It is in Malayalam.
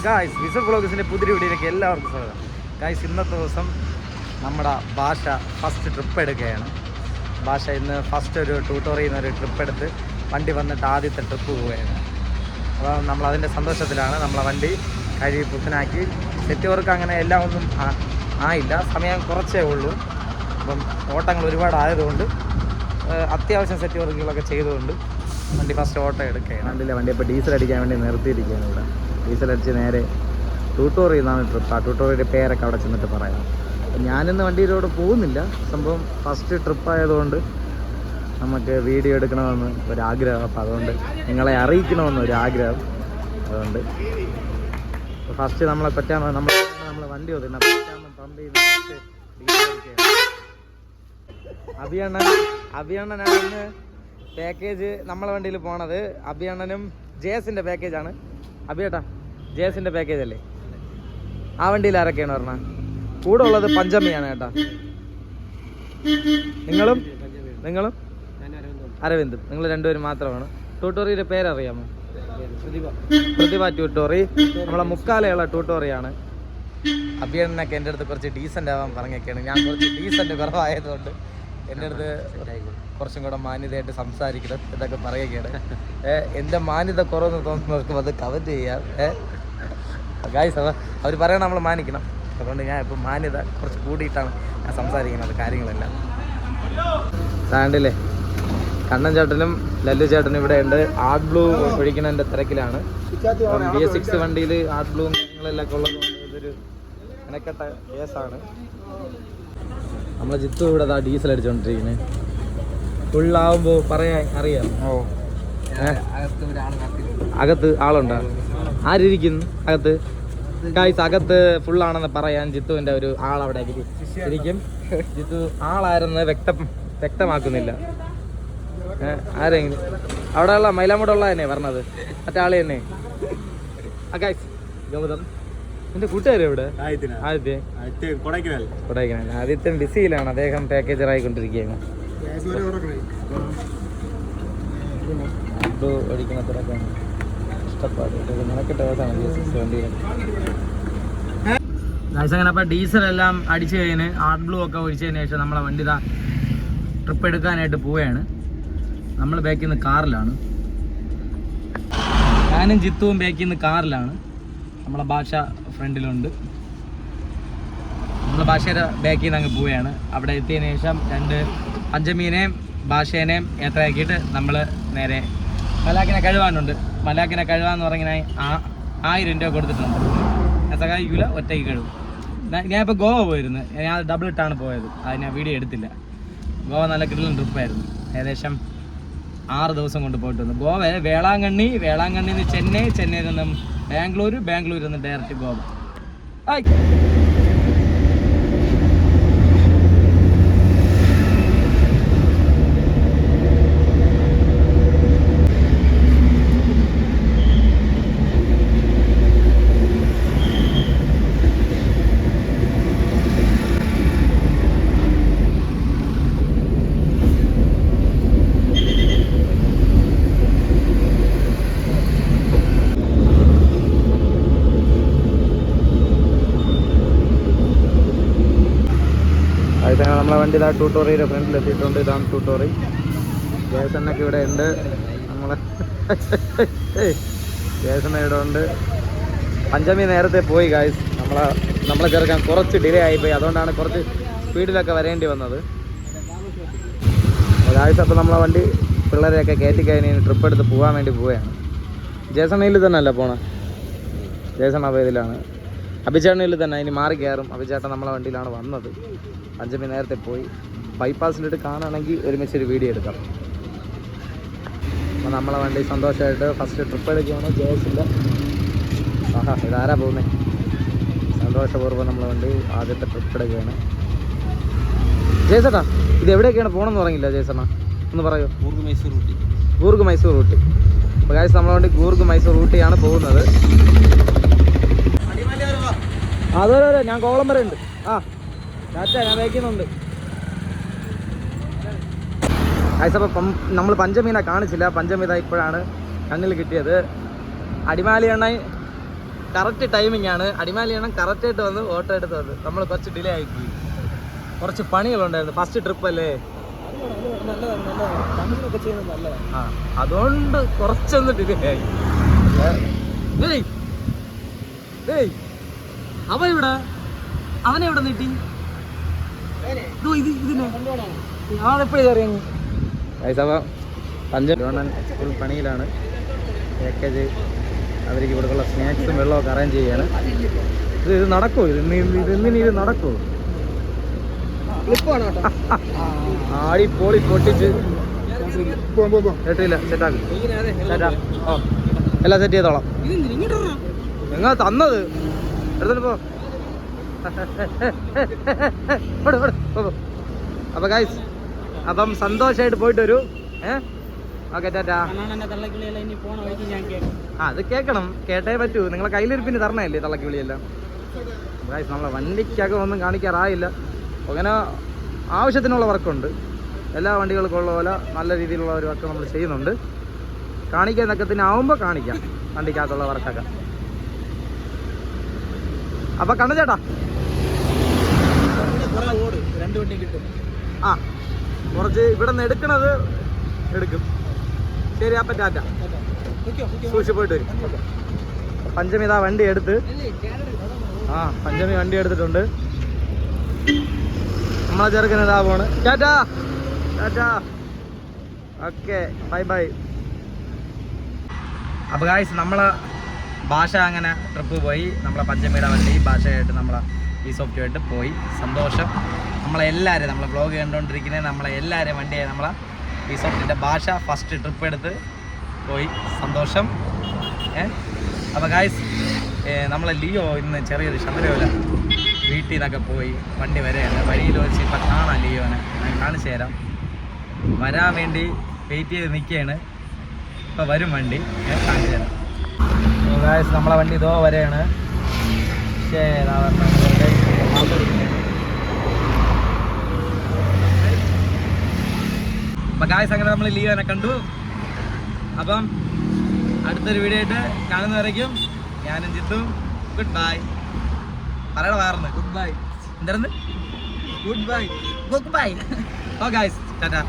ഗായ്സ് വിസൽ വ്ളോഗ്സിൻ്റെ പുതിയ വീഡിയോയിലേക്ക് എല്ലാവർക്കും സ്വാഗതം. ഗായ്സ് ഇന്നത്തെ ദിവസം നമ്മുടെ ഭാഷ ഫസ്റ്റ് ട്രിപ്പ് എടുക്കുകയാണ്. ഭാഷ ഇന്ന് ഫസ്റ്റ് ഒരു ട്യൂട്ടോറിയിൽ നിന്ന് ഒരു ട്രിപ്പ് എടുത്ത് വണ്ടി വന്നിട്ട് ആദ്യത്തെ ട്രിപ്പ് പോവുകയാണ്. അപ്പോൾ നമ്മളതിൻ്റെ സന്തോഷത്തിലാണ്. നമ്മളെ വണ്ടി കഴുകി പുത്തനാക്കി സെറ്റ് വർക്ക് അങ്ങനെ എല്ലാം ഒന്നും ആയില്ല, സമയം കുറച്ചേ ഉള്ളൂ. അപ്പം ഓട്ടങ്ങൾ ഒരുപാടായതുകൊണ്ട് അത്യാവശ്യം സെറ്റ് വർക്കുകളൊക്കെ ചെയ്തുകൊണ്ട് വണ്ടി ഫസ്റ്റ് ഓട്ടം എടുക്കുകയാണ്. വണ്ടിയിലെ വണ്ടി ഇപ്പോൾ ഡീസൽ അടിക്കാൻ വേണ്ടി നിർത്തിയിരിക്കുകയാണ്. ഇവിടെ ഡീസൽ അടിച്ച് നേരെ ട്യൂട്ടോറിയിൽ നിന്നാണ് ട്രിപ്പ്. ആ ട്യൂട്ടോറിയുടെ പേരൊക്കെ അവിടെ ചെന്നിട്ട് പറയാം. ഞാനിന്ന് വണ്ടിയിലൂടെ പോകുന്നില്ല, സംഭവം ഫസ്റ്റ് ട്രിപ്പായതുകൊണ്ട് നമുക്ക് വീഡിയോ എടുക്കണമെന്ന് ഒരാഗ്രഹം. അപ്പോൾ അതുകൊണ്ട് നിങ്ങളെ അറിയിക്കണമെന്നൊരാഗ്രഹം. അതുകൊണ്ട് ഫസ്റ്റ് നമ്മളെ പറ്റാൻ നമ്മളെ വണ്ടി ഒതുങ്ങണം. പമ്പ് ചെയ്യുന്ന അഭിയണ്ണനാണ് ഇന്ന് പാക്കേജ് നമ്മളെ വണ്ടിയിൽ പോണത്. അഭിയണ്ണനും ജേസിൻ്റെ പാക്കേജാണ്. അഭിയേട്ടാ, ജേസിൻ്റെ പാക്കേജ് അല്ലേ? ആ വണ്ടിയിൽ ആരൊക്കെയാണ് പറഞ്ഞാൽ? കൂടെ ഉള്ളത് പഞ്ചമിയാണ് കേട്ടാ. നിങ്ങളും അരവിന്ദും, നിങ്ങൾ രണ്ടുപേരും മാത്രമാണ്. ട്യൂട്ടോറിയുടെ പേരറിയാമോ? പ്രതിഭ ട്യൂട്ടോറി. നമ്മളെ മുക്കാലയുള്ള ട്യൂട്ടോറിയാണ്. അഭിയണ്ണനൊക്കെ എൻ്റെ അടുത്ത് കുറച്ച് ഡീസൻ്റ് ആവാൻ പറഞ്ഞൊക്കെയാണ്. ഞാൻ കുറച്ച് ഡീസൻ്റ് കുറവായതുകൊണ്ട് എൻ്റെ അടുത്ത് കുറച്ചും കൂടെ മാന്യതയായിട്ട് സംസാരിക്കണം എന്നൊക്കെ പറയുകയാണ്. എൻ്റെ മാന്യത കുറവെന്ന് തോന്നുന്നവർക്കും അത് കമൻറ്റ് ചെയ്യാം. ഗായ്സ്, അവർ പറയണം നമ്മൾ മാനിക്കണം. അതുകൊണ്ട് ഞാൻ ഇപ്പോൾ മാന്യത കുറച്ച് കൂടിയിട്ടാണ് ഞാൻ സംസാരിക്കുന്നത് കാര്യങ്ങളെല്ലാം. സാണ്ടില്ലേ, കണ്ണൻ ചേട്ടനും ലല്ലു ചേട്ടനും ഇവിടെ ഉണ്ട്. ആർട്ട് ബ്ലൂ ഒഴിക്കുന്നതിൻ്റെ തിരക്കിലാണ്. BS6 വണ്ടിയിൽ ആർട്ട് ബ്ലൂ കാര്യങ്ങളെല്ലാം ഉള്ളതുകൊണ്ട് ഇതൊരു മെനക്കെട്ട കേസാണ്. നമ്മളെ ജിത്തു ഇവിടെ ഡീസൽ അടിച്ചുകൊണ്ടിരിക്കുന്നത്. ഫുള്ളാവുമ്പോൾ പറയാൻ അറിയാം. അകത്ത് ആളുണ്ടോ? ആരിയ്ക്കുന്നു അകത്ത്? ഗായ്സ്, അകത്ത് ഫുള്ളാണെന്ന് പറയാൻ ജിത്തുവിൻ്റെ ഒരു ആളവിടെ ഇരിക്കും. ജിത്തു ആളാരെന്ന് വ്യക്തമാക്കുന്നില്ല. ആരെങ്കിലും അവിടെയുള്ള മൈലാമൂടുള്ള തന്നെ പറഞ്ഞത്, മറ്റേ ആള് തന്നെ. ഗായ്സ്, ഗൗതം എൻ്റെ കൂട്ടുകാരും ഇവിടെ കൊടൈക്കനാൽ. ആദ്യത്തെ ബിസിയിലാണ്, അദ്ദേഹം പാക്കേജറായിക്കൊണ്ടിരിക്കുകയാണ്. ഒഴിക്കുന്ന തിരക്കാണ്. ഇഷ്ടപ്പാട് നിനക്കിട്ട കേസാണ് വണ്ടിയിൽ. അങ്ങനെ അപ്പം ഡീസലെല്ലാം അടിച്ചു കഴിഞ്ഞ് ആർട്ട് ബ്ലൂ ഒക്കെ ഒഴിച്ചതിന് ശേഷം നമ്മളെ വണ്ടി ട്രിപ്പ് എടുക്കാനായിട്ട് പോവുകയാണ്. നമ്മൾ ബാക്കിൽ നിന്ന് കാറിലാണ്. ഞാനും ജിത്തുവും ബാക്കിൽ നിന്ന് കാറിലാണ്. നമ്മളെ ഭാഷ ഫ്രണ്ടിലുണ്ട്. നമ്മളെ ഭാഷയുടെ ബാക്കിൽ നിന്ന് അങ്ങ് പോവുകയാണ്. അവിടെ എത്തിയതിന് ശേഷം പഞ്ചമീനെയും ഭാഷേനെയും യാത്രയാക്കിയിട്ട് നമ്മൾ നേരെ മലാക്കിനെ കഴുകാനുണ്ട്. മലാക്കിനെ കഴുകാന്ന് പറഞ്ഞാൽ 1000 രൂപ കൊടുത്തിട്ടുണ്ട്. ഞാൻ സഹായിക്കില്ല, ഒറ്റയ്ക്ക് കഴുകും. ഞാനിപ്പോൾ ഗോവ പോയിരുന്നു. ഞാൻ ഡബിൾ ഇട്ടാണ് പോയത്. അത് ഞാൻ വീഡിയോ എടുത്തില്ല. ഗോവ നല്ല കിടലൻ ട്രിപ്പായിരുന്നു. ഏകദേശം 6 ദിവസം കൊണ്ട് പോയിട്ട് വന്നു. ഗോവ വേളാങ്കണ്ണിയിൽ നിന്ന് ചെന്നൈയിൽ നിന്നും ബാംഗ്ലൂരിൽ നിന്ന് ഡയറക്റ്റ് ഗോവ. നമ്മളെ വണ്ടി ട്യൂട്ടോറിയുടെ ഫ്രണ്ടിൽ എത്തിയിട്ടുണ്ട്. ഇതാണ് ട്യൂട്ടോറി. ജേസണ്ണൊക്കെ ഇവിടെ ഉണ്ട്. ജേസണ്ണ ഇവിടെ ഉണ്ട്. പഞ്ചമി നേരത്തെ പോയി ഗായ്സ്. നമ്മളെ ചേർക്കാൻ കുറച്ച് ഡിലേ ആയിപ്പോയി. അതുകൊണ്ടാണ് കുറച്ച് സ്പീഡിലൊക്കെ വരേണ്ടി വന്നത്. ഗായ്സ്, അപ്പോൾ നമ്മളെ വണ്ടി പിള്ളേരെയൊക്കെ കയറ്റി കഴിഞ്ഞ് ട്രിപ്പ് എടുത്ത് പോകാൻ വേണ്ടി പോവുകയാണ്. ജേസണ്ണയിൽ തന്നെ അല്ല പോണേ. ജേസണ്ണ പോയതിലാണ്. അഭിചേട്ടനിൽ തന്നെ ഇനി മാറി കയറും. അഭിചേട്ടൻ നമ്മളെ വണ്ടിയിലാണ് വന്നത്. പഞ്ചമി നേരത്തെ പോയി. ബൈപ്പാസിലിട്ട് കാണുകയാണെങ്കിൽ ഒരുമിച്ചൊരു വീഡിയോ എടുക്കാം. അപ്പോൾ നമ്മളെ വണ്ടി സന്തോഷമായിട്ട് ഫസ്റ്റ് ട്രിപ്പ് എടുക്കുകയാണ്. ജേസിൻ്റെ ഇതാരാ പോകുന്നത്? സന്തോഷപൂർവ്വം നമ്മളെ വണ്ടി ആദ്യത്തെ ട്രിപ്പ് എടുക്കുകയാണ്. ജേസേട്ടാ, ഇത് എവിടെയൊക്കെയാണ് പോകണമെന്ന് പറഞ്ഞില്ല ജേസണ്ണ, ഒന്ന് പറയൂ. കൂർഗ് മൈസൂർ ഊട്ടി. അപ്പോൾ ഗായ്സ്, നമ്മളെ വണ്ടി കൂർഗ് മൈസൂർ ഊട്ടിയാണ് പോകുന്നത്. അതെ, ഞാൻ കോളം വരെ ഉണ്ട്. ഞാൻ വയ്ക്കുന്നുണ്ട്. അപ്പം നമ്മൾ പഞ്ചമീനെ കാണിച്ചില്ല. പഞ്ചമീത ഇപ്പോഴാണ് കണ്ണിൽ കിട്ടിയത്. അടിമാലി എണ്ണ കറക്റ്റ് ടൈമിംഗ് ആണ്. അടിമാലിയാണ് കറക്റ്റായിട്ട് വന്ന് ഓട്ടോ എടുത്ത് വന്ന്. നമ്മൾ കുറച്ച് ഡിലേ ആയിപ്പോയി, കുറച്ച് പണികളുണ്ടായിരുന്നു. ഫസ്റ്റ് ട്രിപ്പ് അല്ലേ, ആ അതുകൊണ്ട് കുറച്ചൊന്ന് ഡിലേ ആയി. അവനെ ഇവിടെ നീട്ടി ഇതിനെ ആളെപ്പോഴും അറിയാം. Government school പണിയിലാണ്. പാക്കേജ് അവർക്ക് ഇവിടെയുള്ള സ്നാക്സും വെള്ളമൊക്കെ അറേഞ്ച് ചെയ്യാണ്. ഇത് നടക്കുമോ? ഇത് നടക്കുമോ? ആടി പോളി പൊട്ടിച്ച് കേട്ടില്ല. സെറ്റാക്കി ഓ എല്ലാം സെറ്റ് ചെയ്തോളാം. നിങ്ങൾ തന്നത് എടുത്തിട്ട് പോ. അപ്പൊ ഗൈസ്, അപ്പം സന്തോഷമായിട്ട് പോയിട്ട് വരൂ. ഓക്കെ ടാറ്റാ. അത് കേൾക്കണം, കേട്ടേ പറ്റൂ. നിങ്ങളെ കയ്യിലിരിപ്പിന് തരണല്ലേ തള്ളക്ക് വിളിയെല്ലാം. ഗൈസ്, നമ്മളെ വണ്ടിക്കൊക്കെ ഒന്നും കാണിക്കാറായില്ല. അങ്ങനെ ആവശ്യത്തിനുള്ള വർക്കുണ്ട്. എല്ലാ വണ്ടികൾക്കുള്ള പോലെ നല്ല രീതിയിലുള്ള ഒരു വർക്ക് നമ്മൾ ചെയ്യുന്നുണ്ട്. കാണിക്കാൻ തക്കത്തിനാവുമ്പോൾ കാണിക്കാം വണ്ടിക്കകത്തുള്ള വർക്കൊക്കെ. അപ്പം കണ്ണു ചേട്ടാ, ആ കുറച്ച് ഇവിടെ നിന്ന് എടുക്കണത് എടുക്കും. ശരി, അപ്പം ടാറ്റ. സൂക്ഷിച്ച് പോയിട്ട് വരും. പഞ്ചമി ഇതാ വണ്ടി എടുത്ത്, പഞ്ചമി വണ്ടി എടുത്തിട്ടുണ്ട്. നമ്മളെ ചെറുക്കന് ഇതാ പോണ്. Tata Tata. Okay, bye bye. അപ്പോൾ ഗായ്സ്, നമ്മളെ ഭാഷ അങ്ങനെ ട്രിപ്പ് പോയി. നമ്മളെ പഞ്ചമിയുടെ വണ്ടി ഭാഷയായിട്ട് നമ്മളെ ഈ സോഫ്റ്റുമായിട്ട് പോയി. സന്തോഷം. നമ്മളെല്ലാവരും നമ്മളെ ബ്ലോഗ് കണ്ടുകൊണ്ടിരിക്കുന്നത് നമ്മളെല്ലാവരും വണ്ടിയായി നമ്മളെ ഈ സോഫ്റ്റിൻ്റെ ഭാഷ ഫസ്റ്റ് ട്രിപ്പ് എടുത്ത് പോയി. സന്തോഷം. അപ്പോൾ ഗായ്സ്, നമ്മളെ ലിയോ ഇന്ന് ചെറിയൊരു ശബരിമല വീട്ടിൽ നിന്നൊക്കെ പോയി വണ്ടി വരെയാണ്. വഴിയിൽ വെച്ച് ഇപ്പം കാണാം ലിയോനെ. ഞാൻ കാണിച്ചു തരാം. വരാൻ വേണ്ടി വെയിറ്റ് ചെയ്ത് നിൽക്കുകയാണ്. ഇപ്പോൾ വരും വണ്ടി, കാണിച്ചു തരാം. ഗായ്സ്, നമ്മളെ വണ്ടി ഇതോ വരെയാണ്. അപ്പം ഗായ്സ്, അങ്ങനെ നമ്മൾ ലിയോനെ കണ്ടു. അപ്പം അടുത്തൊരു വീഡിയോ ആയിട്ട് കാണുന്നവരേക്കും ഞാനും ജിത്തും ഗുഡ് ബൈ. പറയണ വേറെ ഗുഡ് ബൈ. എന്തായിരുന്നു? Goodbye. Goodbye. Oh guys, Tata.